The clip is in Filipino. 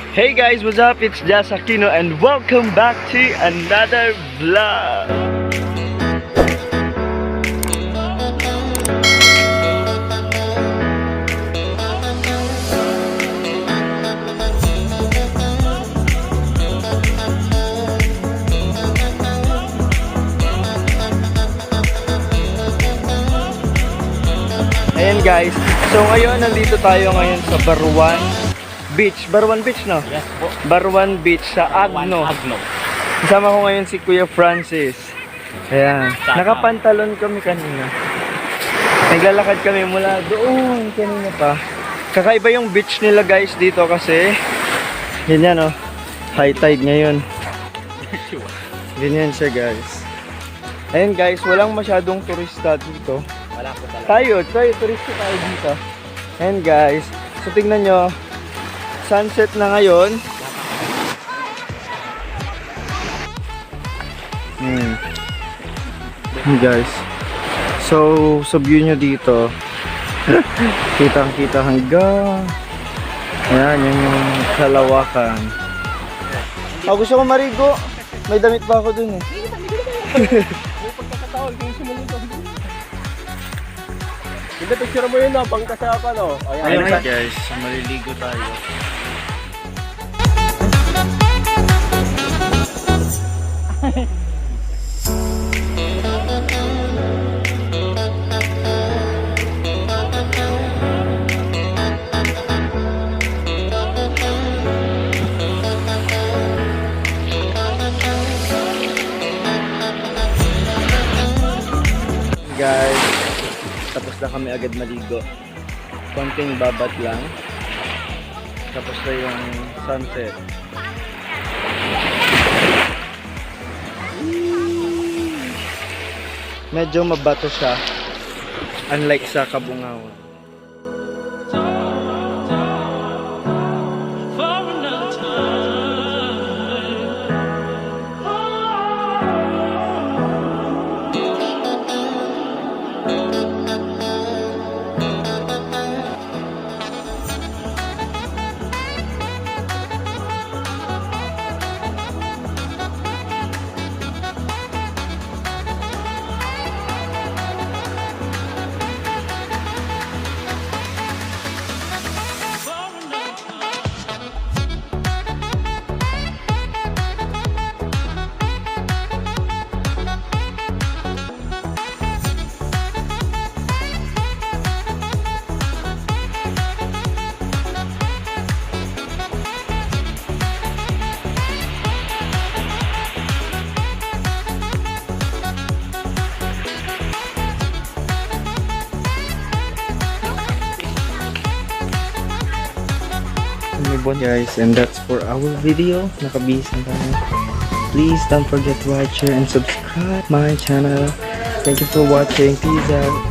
Hey guys, what's up? It's Jazz Aquino and welcome back to another vlog. Ayan guys, so ngayon nandito tayo ngayon sa Baruan Beach. Baruan Beach, no? Yes po. Baruan Beach sa Agno. Agno. Kasama ko ngayon si Kuya Francis. Ayan, nakapantalon kami kanina. Naglalakad kami mula doon kanina pa. Kakaiba yung beach nila guys dito kasi ganyan, oh, high tide ngayon. Ganyan siya guys. Ayan guys, walang masyadong turista dito. Wala po talaga. Tayo, turista tayo dito. Ayan guys, so tingnan nyo, sunset na ngayon. Ayan guys, so sa view nyo dito, kitang kita hanggang ayan, yun yung kalawakan. Gusto ko marigo, may damit pa ako dun eh. Hindi, picture mo yun, no? Pangkasapan, no? Ayan guys, maliligo tayo. Guys, tapos na kami agad maligo. Konting babat lang. Tapos na yung sunset. Medyo mabato siya. Unlike sa Kabungawan. Guys, and that's for our video. Nakabisan tayo. Please don't forget to like, share, and subscribe my channel. Thank you for watching. Peace out.